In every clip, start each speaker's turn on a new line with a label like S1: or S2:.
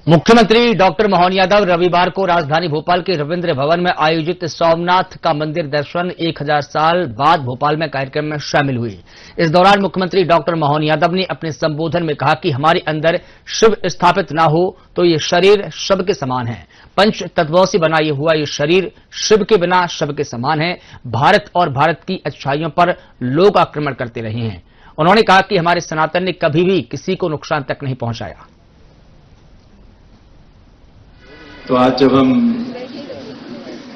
S1: मुख्यमंत्री डॉक्टर मोहन यादव रविवार को राजधानी भोपाल के रविंद्र भवन में आयोजित सोमनाथ का मंदिर दर्शन 1000 साल बाद भोपाल में कार्यक्रम में शामिल हुई। इस दौरान मुख्यमंत्री डॉक्टर मोहन यादव ने अपने संबोधन में कहा कि हमारे अंदर शिव स्थापित न हो तो ये शरीर शव के समान है। पंच तत्वों से बना ये हुआ ये शरीर शिव के बिना शव के समान है। भारत और भारत की अच्छाइयों पर लोग आक्रमण करते रहे हैं। उन्होंने कहा कि हमारे सनातन ने कभी भी किसी को नुकसान तक नहीं पहुंचाया।
S2: तो आज जब हम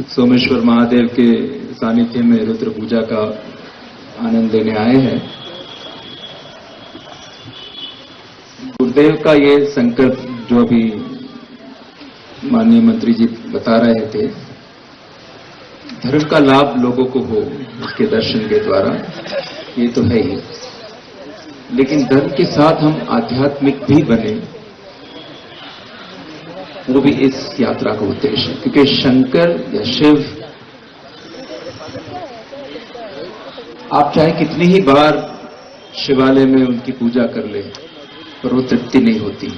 S2: सोमेश्वर महादेव के सानिध्य में रुद्र पूजा का आनंद लेने आए हैं, गुरुदेव का ये संकल्प जो अभी माननीय मंत्री जी बता रहे थे, धर्म का लाभ लोगों को हो उसके दर्शन के द्वारा, ये तो है ही, लेकिन धर्म के साथ हम आध्यात्मिक भी बने, वो भी इस यात्रा का उद्देश्य है। क्योंकि शंकर या शिव आप चाहे कितनी ही बार शिवालय में उनकी पूजा कर ले, पर वो तृप्ति नहीं होती।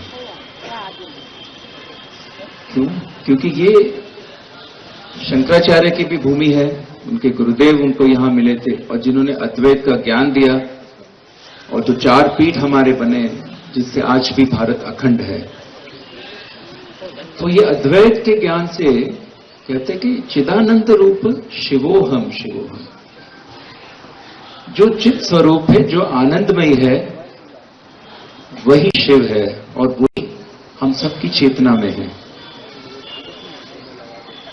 S2: क्यों? क्योंकि ये शंकराचार्य की भी भूमि है, उनके गुरुदेव उनको यहां मिले थे और जिन्होंने अद्वैत का ज्ञान दिया, और जो 4 पीठ हमारे बने जिससे आज भी भारत अखंड है। तो ये अद्वैत के ज्ञान से कहते हैं कि चिदानंद रूप शिवोहम शिवोहम, जो चित स्वरूप है, जो आनंदमयी है, वही शिव है और वही हम सबकी चेतना में है।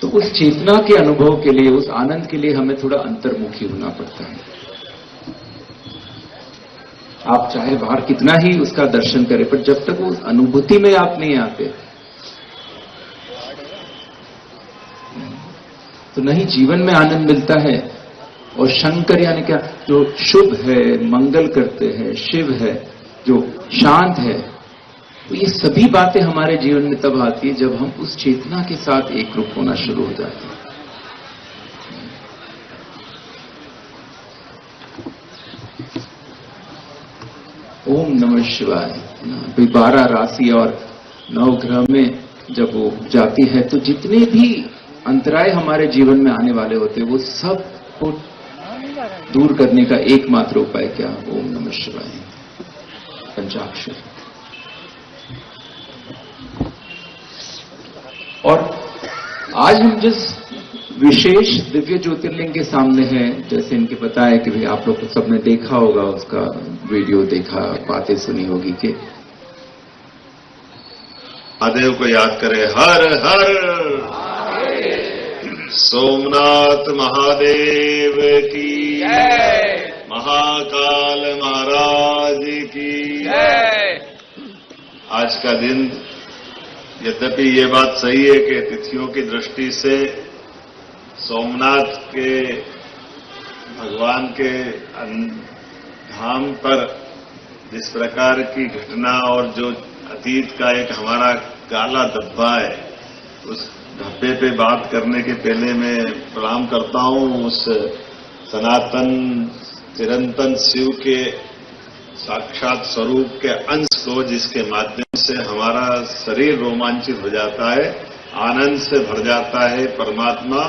S2: तो उस चेतना के अनुभव के लिए, उस आनंद के लिए हमें थोड़ा अंतर्मुखी होना पड़ता है। आप चाहे बाहर कितना ही उसका दर्शन करें, पर जब तक उस अनुभूति में आप नहीं आते तो नहीं जीवन में आनंद मिलता है। और शंकर यानी क्या, जो शुभ है, मंगल करते हैं, शिव है, जो शांत है, तो ये सभी बातें हमारे जीवन में तब आती है जब हम उस चेतना के साथ एक रूप होना शुरू हो जाते हैं। ओम नमः शिवाय। 12 राशि और 9 ग्रह में जब वो जाती है तो जितने भी अंतराय हमारे जीवन में आने वाले होते हैं, वो सब को दूर करने का एकमात्र उपाय क्या? ओम नमः शिवाय, पंचाक्षर। और आज हम जिस विशेष दिव्य ज्योतिर्लिंग के सामने हैं, जैसे इनके बताया कि भाई आप लोग सबने देखा होगा, उसका वीडियो देखा, बातें सुनी होगी कि
S3: महादेव को याद करें। हर हर सोमनाथ महादेव की जय, महाकाल महाराज की जय। आज का दिन, यद्यपि ये बात सही है कि तिथियों की दृष्टि से सोमनाथ के भगवान के धाम पर जिस प्रकार की घटना और जो अतीत का एक हमारा काला धब्बा है, उस धब्बे पे बात करने के पहले मैं प्रणाम करता हूं उस सनातन चिरंतन शिव के साक्षात स्वरूप के अंश को, जिसके माध्यम से हमारा शरीर रोमांचित हो जाता है, आनंद से भर जाता है। परमात्मा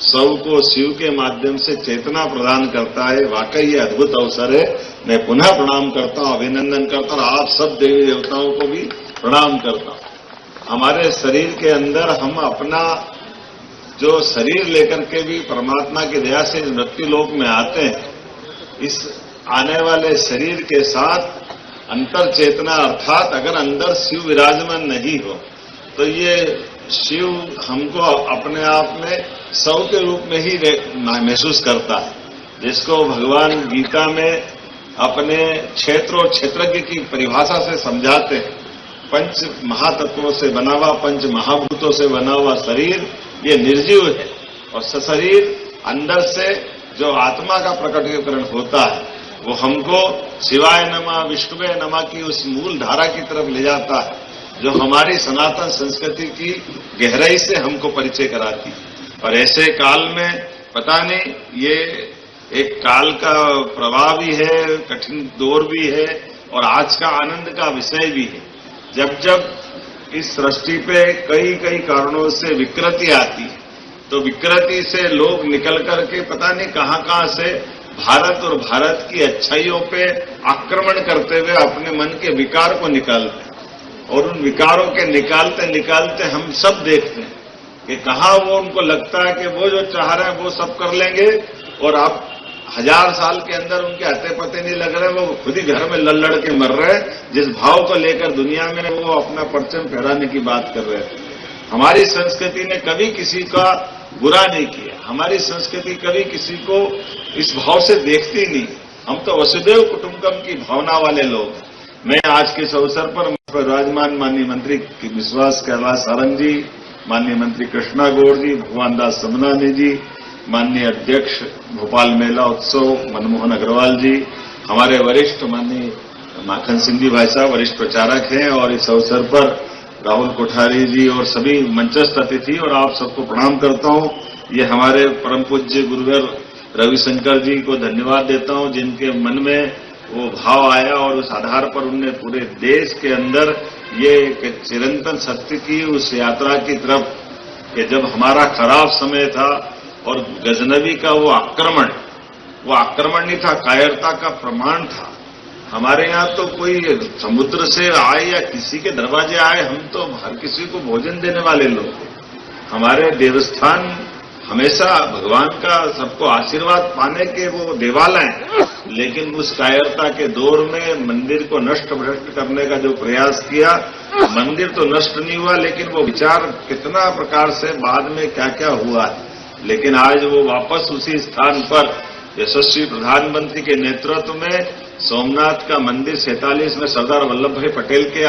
S3: सबको शिव के माध्यम से चेतना प्रदान करता है। वाकई ये अद्भुत अवसर है। मैं पुनः प्रणाम करता हूं, अभिनंदन करता हूं, आप सब देवी देवताओं को भी प्रणाम करता हूं। हमारे शरीर के अंदर हम अपना जो शरीर लेकर के भी परमात्मा की दया से मृत्यु लोक में आते हैं, इस आने वाले शरीर के साथ अंतर चेतना, अर्थात अगर अंदर शिव विराजमान नहीं हो तो ये शिव हमको अपने आप में सौ के रूप में ही महसूस करता है, जिसको भगवान गीता में अपने क्षेत्र और क्षेत्रज्ञ की परिभाषा से समझाते हैं। पंच महातत्वों से बना हुआ, पंच महाभूतों से बना हुआ शरीर ये निर्जीव है, और सशरीर अंदर से जो आत्मा का प्रकटीकरण होता है वो हमको शिवाय नमः विष्णुवे नमः की उस मूल धारा की तरफ ले जाता है, जो हमारी सनातन संस्कृति की गहराई से हमको परिचय कराती है। और ऐसे काल में पता नहीं, ये एक काल का प्रभाव भी है, कठिन दौर भी है, और आज का आनंद का विषय भी है। जब जब इस सृष्टि पे कई कई कारणों से विकृति आती है, तो विकृति से लोग निकल करके पता नहीं कहां से भारत और भारत की अच्छाइयों पे आक्रमण करते हुए अपने मन के विकार को निकालते हैं। और उन विकारों के निकालते निकालते हम सब देखते हैं कि कहां वो उनको लगता है कि वो जो चाह रहे हैं वो सब कर लेंगे, और आप 1000 साल के अंदर उनके हत्ते पते नहीं लग रहे, वो खुद ही घर में लड़ लड़ के मर रहे हैं, जिस भाव को लेकर दुनिया में वो अपना परचम फहराने की बात कर रहे हैं। हमारी संस्कृति ने कभी किसी का बुरा नहीं किया, हमारी संस्कृति कभी किसी को इस भाव से देखती नहीं। हम तो वसुदेव कुटुंबकम की भावना वाले लोग हैं। मैं आज के इस अवसर पर विराजमान माननीय मंत्री विश्वास कैलाश सारंग जी, माननीय मंत्री कृष्णा गौड़ जी, भगवान दास समनानी जी, माननीय अध्यक्ष भोपाल मेला उत्सव मनमोहन अग्रवाल जी, हमारे वरिष्ठ माननीय माखन सिंह जी भाई साहब वरिष्ठ प्रचारक हैं, और इस अवसर पर राहुल कोठारी जी और सभी मंचस्थ अतिथि और आप सबको प्रणाम करता हूं। ये हमारे परम पूज्य गुरुवर रविशंकर जी को धन्यवाद देता हूं, जिनके मन में वो भाव आया और उस आधार पर उनने पूरे देश के अंदर ये एक चिरंतन सत्य की उस यात्रा की तरफ, कि जब हमारा खराब समय था और गजनबी का वो आक्रमण नहीं था, कायरता का प्रमाण था। हमारे यहाँ तो कोई समुद्र से आए या किसी के दरवाजे आए, हम तो हर किसी को भोजन देने वाले लोग हैं। हमारे देवस्थान हमेशा भगवान का सबको आशीर्वाद पाने के वो देवालय हैं, लेकिन उस कायरता के दौर में मंदिर को नष्ट भ्रष्ट करने का जो प्रयास किया, मंदिर तो नष्ट नहीं हुआ, लेकिन वो विचार कितना प्रकार से बाद में क्या क्या हुआ है। लेकिन आज वो वापस उसी स्थान पर यशस्वी प्रधानमंत्री के नेतृत्व में सोमनाथ का मंदिर 47 में सरदार वल्लभ भाई पटेल के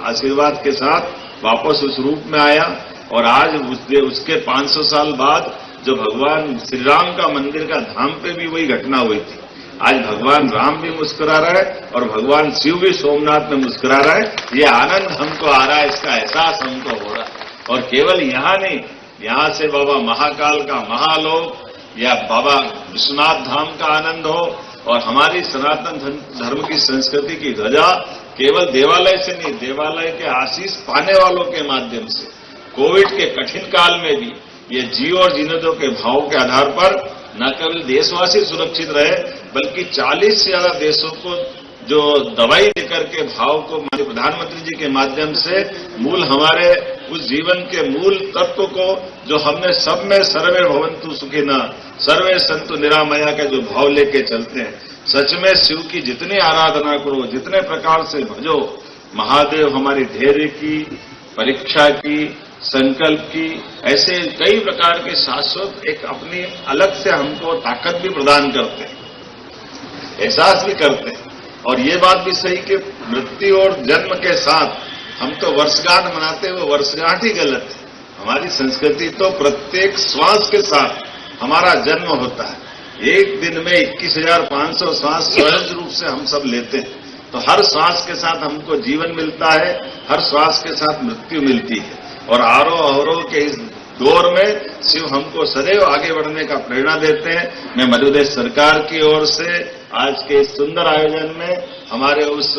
S3: आशीर्वाद के साथ वापस उस रूप में आया। और आज उसके 500 साल बाद जो भगवान श्री राम का मंदिर का धाम पे भी वही घटना हुई थी, आज भगवान राम भी मुस्कुरा रहा है और भगवान शिव भी सोमनाथ में मुस्कुरा रहा है। ये आनंद हमको आ रहा है, इसका एहसास हमको हो रहा है। और केवल यहाँ नहीं, यहाँ से बाबा महाकाल का महालोक या बाबा विश्वनाथ धाम का आनंद हो, और हमारी सनातन धर्म की संस्कृति की ध्वजा केवल देवालय से नहीं, देवालय के आशीष पाने वालों के माध्यम से कोविड के कठिन काल में भी ये जियो और जीने दो के भाव के आधार पर न केवल देशवासी सुरक्षित रहे, बल्कि 40 से ज्यादा देशों को जो दवाई देकर के भाव को माननीय प्रधानमंत्री जी के माध्यम से मूल हमारे उस जीवन के मूल तत्व को जो हमने सब में सर्वे भवन्तु सुखिनः सर्वे सन्तु निरामया के जो भाव लेके चलते हैं, सच में शिव की जितनी आराधना करो, जितने प्रकार से भजो, महादेव हमारी धैर्य की, परीक्षा की, संकल्प की, ऐसे कई प्रकार के शाश्वत एक अपनी अलग से हमको ताकत भी प्रदान करते हैं, एहसास भी करते हैं। और ये बात भी सही कि मृत्यु और जन्म के साथ हम तो वर्षगांठ मनाते हैं, वो वर्षगांठ ही गलत है। हमारी संस्कृति तो प्रत्येक श्वास के साथ हमारा जन्म होता है। एक दिन में 21,500 श्वास सहज रूप से हम सब लेते हैं, तो हर श्वास के साथ हमको जीवन मिलता है, हर श्वास के साथ मृत्यु मिलती है। और आरोह अवरोह के इस दौर में शिव हमको सदैव आगे बढ़ने का प्रेरणा देते हैं। मैं मध्य प्रदेश सरकार की ओर से आज के इस सुंदर आयोजन में हमारे उस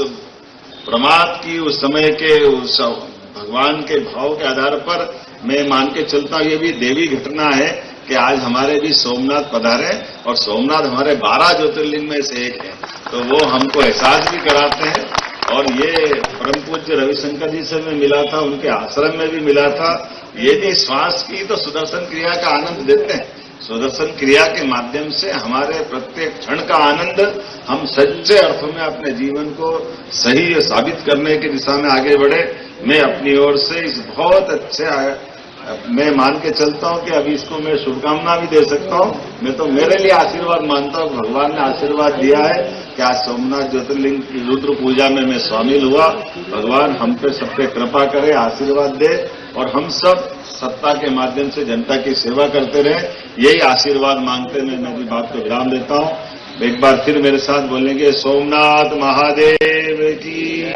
S3: प्रमाद की, उस समय के, उस भगवान के भाव के आधार पर मैं मान के चलता हूं, ये भी देवी घटना है कि आज हमारे भी सोमनाथ पधारे, और सोमनाथ हमारे 12 ज्योतिर्लिंग में से एक है, तो वो हमको एहसास भी कराते हैं। और ये परम पूज्य रविशंकर जी से मैं मिला था, उनके आश्रम में भी मिला था। ये भी श्वास की तो सुदर्शन क्रिया का आनंद देते हैं। सुदर्शन क्रिया के माध्यम से हमारे प्रत्येक क्षण का आनंद हम सच्चे अर्थों में अपने जीवन को सही साबित करने की दिशा में आगे बढ़े। मैं अपनी ओर से इस बहुत अच्छे मैं मान के चलता हूं कि अभी इसको मैं शुभकामना भी दे सकता हूं। मैं तो मेरे लिए आशीर्वाद मानता हूं, भगवान ने आशीर्वाद दिया है कि आज सोमनाथ ज्योतिर्लिंग की रुद्र पूजा में मैं शामिल हुआ। भगवान हम पे सब पे कृपा करे, आशीर्वाद दे, और हम सब सत्ता के माध्यम से जनता की सेवा करते रहे, यही आशीर्वाद मांगते मैं मेरी बात को विराम देता हूं। एक बार फिर मेरे साथ बोलेंगे, सोमनाथ महादेव की।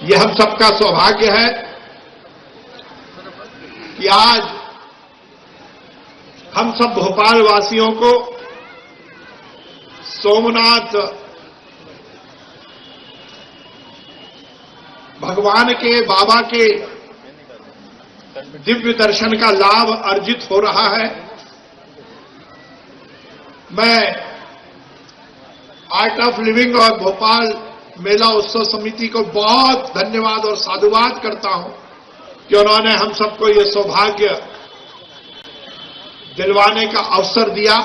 S4: ये हम सबका सौभाग्य है कि आज हम सब भोपाल वासियों को सोमनाथ भगवान के, बाबा के दिव्य दर्शन का लाभ अर्जित हो रहा है। मैं आर्ट ऑफ लिविंग और भोपाल मेला उत्सव समिति को बहुत धन्यवाद और साधुवाद करता हूं कि उन्होंने हम सबको ये सौभाग्य दिलवाने का अवसर दिया।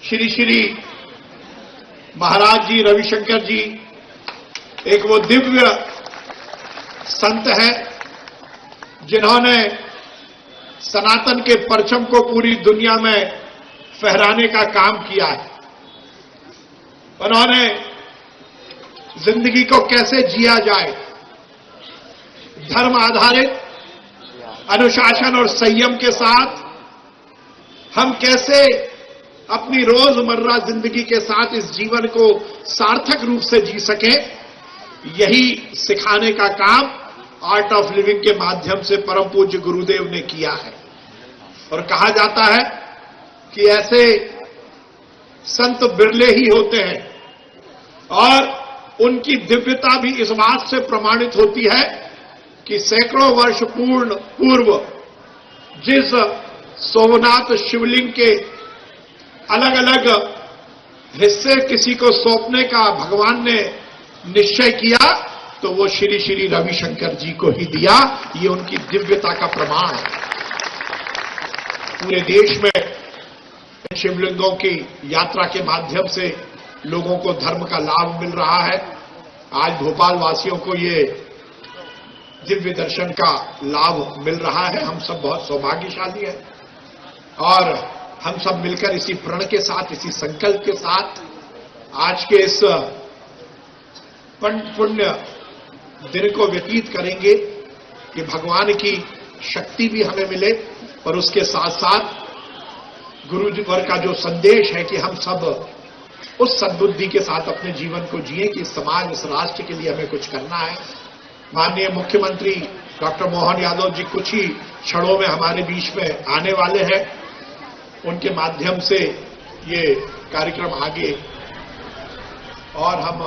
S4: श्री श्री महाराज जी रविशंकर जी एक वो दिव्य संत है जिन्होंने सनातन के परचम को पूरी दुनिया में फहराने का काम किया है। उन्होंने जिंदगी को कैसे जिया जाए, धर्म आधारित अनुशासन और संयम के साथ हम कैसे अपनी रोजमर्रा जिंदगी के साथ इस जीवन को सार्थक रूप से जी सके, यही सिखाने का काम आर्ट ऑफ लिविंग के माध्यम से परम पूज्य गुरुदेव ने किया है। और कहा जाता है कि ऐसे संत बिरले ही होते हैं और उनकी दिव्यता भी इस बात से प्रमाणित होती है कि सैकड़ों वर्ष पूर्व जिस सोमनाथ शिवलिंग के अलग अलग हिस्से किसी को सौंपने का भगवान ने निश्चय किया तो वो श्री श्री रविशंकर जी को ही दिया। ये उनकी दिव्यता का प्रमाण है। पूरे देश में शिवलिंगों की यात्रा के माध्यम से लोगों को धर्म का लाभ मिल रहा है। आज भोपाल वासियों को ये दिव्य दर्शन का लाभ मिल रहा है। हम सब बहुत सौभाग्यशाली हैं और हम सब मिलकर इसी प्रण के साथ, इसी संकल्प के साथ आज के इस पुण्य दिन को व्यतीत करेंगे कि भगवान की शक्ति भी हमें मिले और उसके साथ साथ गुरु जी वर का जो संदेश है कि हम सब उस सद्बुद्धि के साथ अपने जीवन को जिए कि समाज, इस राष्ट्र के लिए हमें कुछ करना है। माननीय मुख्यमंत्री डॉक्टर मोहन यादव जी कुछ ही क्षणों में हमारे बीच में आने वाले हैं। उनके माध्यम से ये कार्यक्रम आगे और हम